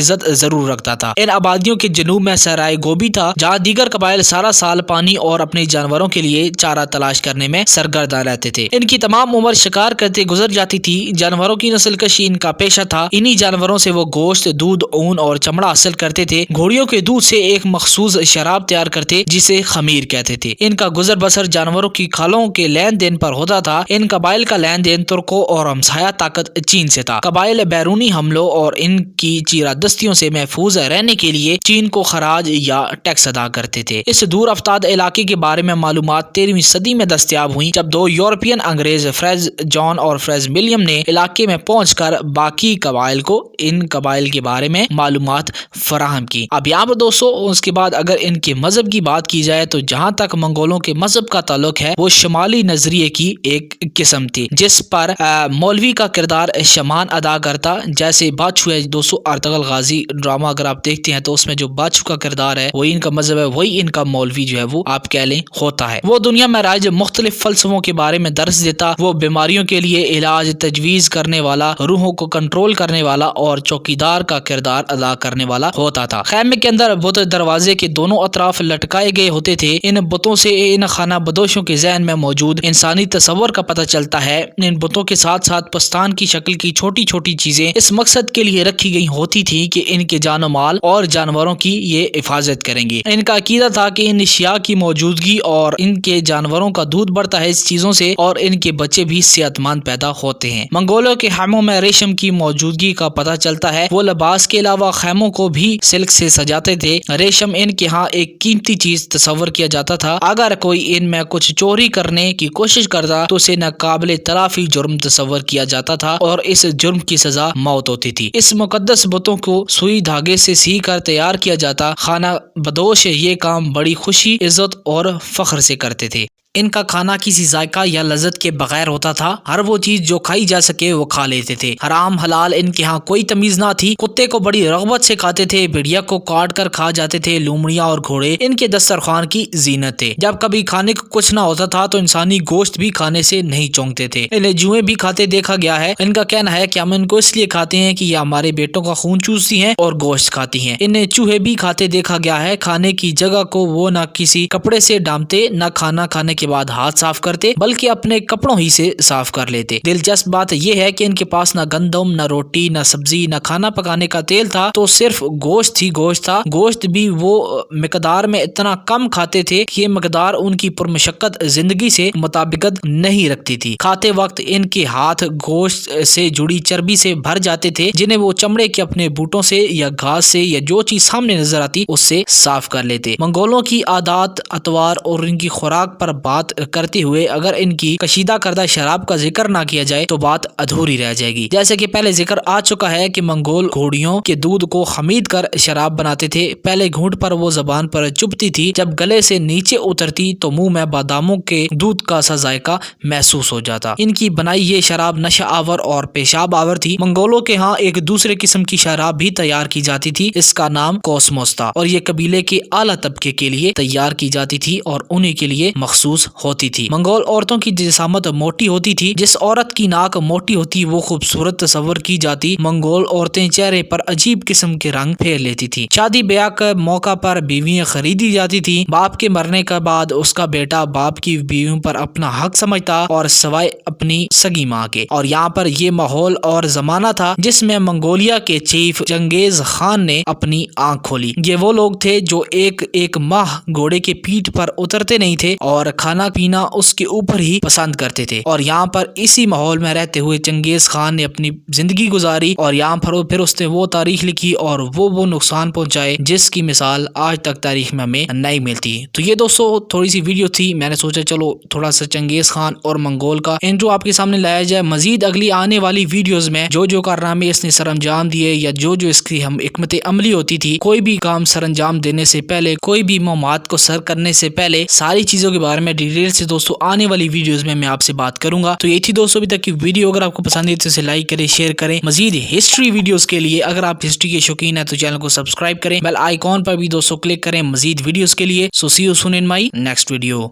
عزت ضرور رکھتا تھا۔ ان آبادیوں کے جنوب میں سرائے گوبی تھا، جہاں دیگر قبائل سارا سال پانی اور اپنے جانوروں کے لیے چارہ تلاش کرنے میں سرگرداں رہتے تھے۔ ان کی تمام عمر شکار کرتے گزر جاتی تھی۔ جانوروں کی نسل کشی ان کا پیشہ تھا۔ انہی جانوروں سے وہ گوشت، دودھ، اون اور چمڑا حاصل کرتے تھے۔ گھوڑیوں کے دودھ سے ایک مخصوص شراب تیار کرتے جسے خمیر کہتے تھے۔ ان کا گزر بسر جانوروں کی کھالوں کے لین دین پر ہوتا تھا۔ ان قبائل کا لین دین ترکوں اور ہمسایہ طاقت چین سے تھا۔ قبائل بیرونی حملوں اور ان کی چیرادستیوں سے محفوظ رہنے کے لیے چین کو خراج یا ٹیکس ادا کرتے تھے۔ اس دور افتاد علاقے کے بارے میں معلومات 13ویں صدی میں دستیاب ہوئیں، جب دو یورپین انگریز فریز جان اور فریز ولیم نے علاقے میں پہنچ کر باقی قبائل کو ان قبائل کے بارے میں معلومات فراہم کی۔ اب یہاں پر دوستو اس کے بعد اگر ان کے مذہب کی بات کی جائے تو جہاں تک منگولوں کے مذہب کا تعلق ہے وہ شمالی نظریے کی ایک قسم تھی، جس پر مولوی کا کردار شمان ادا کرتا، جیسے بادشاہ ہے دوستو ارطغرل غازی ڈرامہ اگر آپ دیکھتے ہیں تو اس میں جو بادشاہ کا کردار ہے وہی ان کا مذہب ہے، وہی ان کا مولوی جو ہے وہ آپ کہہ لیں ہوتا ہے۔ وہ دنیا میں رائج مختلف فلسفوں کے بارے میں درس دیتا، وہ بیماریوں کے لیے علاج تجویز کرنے والا، روحوں کو کنٹرول کرنے والا اور چوکیدار کا کردار ادا کرنے والا ہوتا تھا۔ خیمے کے اندر بت دروازے کے دونوں اطراف لٹکائے گئے ہوتے تھے۔ ان بتوں سے ان خانہ بدوشوں کے ذہن میں موجود انسانی تصور کا پتہ چلتا ہے۔ ان بتوں کے ساتھ ساتھ پستان کی شکل کی چھوٹی چھوٹی چیزیں اس مقصد کے لیے رکھی گئی ہوتی تھی کہ ان کے جان و مال اور جانوروں کی یہ حفاظت کریں گے۔ ان کا عقیدہ تھا کہ ان اشیاء کی موجودگی اور ان کے جانوروں کا دودھ بڑھتا ہے اس چیزوں سے، اور ان کے بچے بھی صحت مند پیدا ہوتے ہیں۔ منگولوں کے خیموں میں ریشم کی موجودگی کا پتہ چلتا ہے۔ وہ لباس کے علاوہ خیموں کو بھی سلک سے سجاتے تھے۔ ریشم ان کے ہاں ایک قیمتی چیز تصور کیا جاتا تھا۔ اگر کوئی ان میں کچھ چوری کرنے کی کوشش کرتا تو اسے ناقابل تلافی جرم تصور کیا جاتا تھا اور اس جرم کی سزا موت ہوتی تھی۔ اس مقدس بتوں کو سوئی دھاگے سے سی کر تیار کیا جاتا۔ خانہ بدوش یہ کام بڑی خوشی، عزت اور فخر سے کرتے تھے۔ ان کا کھانا کسی ذائقہ یا لذت کے بغیر ہوتا تھا۔ ہر وہ چیز جو کھائی جا سکے وہ کھا لیتے تھے۔ حرام حلال ان کے ہاں کوئی تمیز نہ تھی۔ کتے کو بڑی رغبت سے کھاتے تھے، بھیڑیا کو کاٹ کر کھا جاتے تھے، لومڑیاں اور گھوڑے ان کے دسترخوان کی زینت تھے۔ جب کبھی کھانے کو کچھ نہ ہوتا تھا تو انسانی گوشت بھی کھانے سے نہیں چونکتے تھے۔ انہیں جوئیں بھی کھاتے دیکھا گیا ہے۔ ان کا کہنا ہے کہ ہم ان کو اس لیے کھاتے ہیں کہ یہ ہمارے بیٹوں کا خون چوستی ہیں اور گوشت کھاتی ہیں۔ انہیں چوہے بھی کھاتے دیکھا گیا ہے۔ کھانے کی جگہ کو وہ نہ کسی کپڑے سے ڈامتے، نہ کھانا کھانے کے بعد ہاتھ صاف کرتے، بلکہ اپنے کپڑوں ہی سے صاف کر لیتے۔ دلچسپ بات یہ ہے کہ ان کے پاس نہ گندم، نہ روٹی، نہ سبزی، نہ کھانا پکانے کا تیل تھا، تو صرف گوشت ہی گوشت تھا۔ گوشت بھی وہ مقدار میں اتنا کم کھاتے تھے کہ یہ مقدار ان کی پرمشقت زندگی سے مطابقت نہیں رکھتی تھی۔ کھاتے وقت ان کے ہاتھ گوشت سے جڑی چربی سے بھر جاتے تھے، جنہیں وہ چمڑے کے اپنے بوٹوں سے یا گھاس سے یا جو چیز سامنے نظر آتی اس سے صاف کر لیتے۔ منگولوں کی عادات، اطوار اور ان کی خوراک پر بات کرتے ہوئے اگر ان کی کشیدہ کردہ شراب کا ذکر نہ کیا جائے تو بات ادھوری رہ جائے گی۔ جیسے کہ پہلے ذکر آ چکا ہے کہ منگول گھوڑیوں کے دودھ کو خمید کر شراب بناتے تھے۔ پہلے گھونٹ پر وہ زبان پر چبھتی تھی، جب گلے سے نیچے اترتی تو منہ میں باداموں کے دودھ کا سا ذائقہ محسوس ہو جاتا۔ ان کی بنائی یہ شراب نشہ آور اور پیشاب آور تھی۔ منگولوں کے ہاں ایک دوسرے قسم کی شراب بھی تیار کی جاتی تھی، اس کا نام کوسموس تھا، اور یہ قبیلے کے اعلیٰ طبقے کے لیے تیار کی جاتی تھی اور انہی کے لیے مخصوص ہوتی تھی۔ منگول عورتوں کی جسامت موٹی ہوتی تھی۔ جس عورت کی ناک موٹی ہوتی وہ خوبصورت تصور کی جاتی۔ منگول عورتیں چہرے پر عجیب قسم کے رنگ پھیر لیتی تھی۔ شادی بیاہ کے موقع پر بیویاں خریدی جاتی تھی۔ باپ کے مرنے کے بعد اس کا بیٹا باپ کی بیویوں پر اپنا حق سمجھتا اور سوائے اپنی سگی ماں کے۔ اور یہاں پر یہ ماحول اور زمانہ تھا جس میں منگولیا کے چیف چنگیز خان نے اپنی آنکھ کھولی۔ یہ وہ لوگ تھے جو ایک ماہ گھوڑے کے پیٹھ پر اترتے نہیں تھے اور کھانا پینا اس کے اوپر ہی پسند کرتے تھے، اور یہاں پر اسی ماحول میں رہتے ہوئے چنگیز خان نے اپنی زندگی گزاری، اور یہاں پر پھر اس نے وہ تاریخ لکھی اور وہ نقصان پہنچائے جس کی مثال آج تک تاریخ میں ہمیں نہیں ملتی۔ تو یہ دوستو تھوڑی سی ویڈیو تھی، میں نے سوچا چلو تھوڑا سا چنگیز خان اور منگول کا انٹرو آپ کے سامنے لایا جائے۔ مزید اگلی آنے والی ویڈیوز میں جو کارنامے اس نے سر انجام دیے یا جو اس کی ہم حکمت عملی ہوتی تھی، کوئی بھی کام سر انجام دینے سے پہلے، کوئی بھی مہمات کو سر کرنے سے پہلے، ساری چیزوں کے بارے میں ڈیٹیل سے دوستو آنے والی ویڈیوز میں آپ سے بات کروں گا۔ تو یہ تھی دوستو ابھی تک کی ویڈیو، اگر آپ کو پسند ہے تو اسے لائک کریں، شیئر کریں۔ مزید ہسٹری ویڈیوز کے لیے اگر آپ ہسٹری کے شوقین ہیں تو چینل کو سبسکرائب کریں، بیل آئیکن پر بھی دوستو کلک کریں مزید ویڈیوز کے لیے۔ So see you soon in my next video.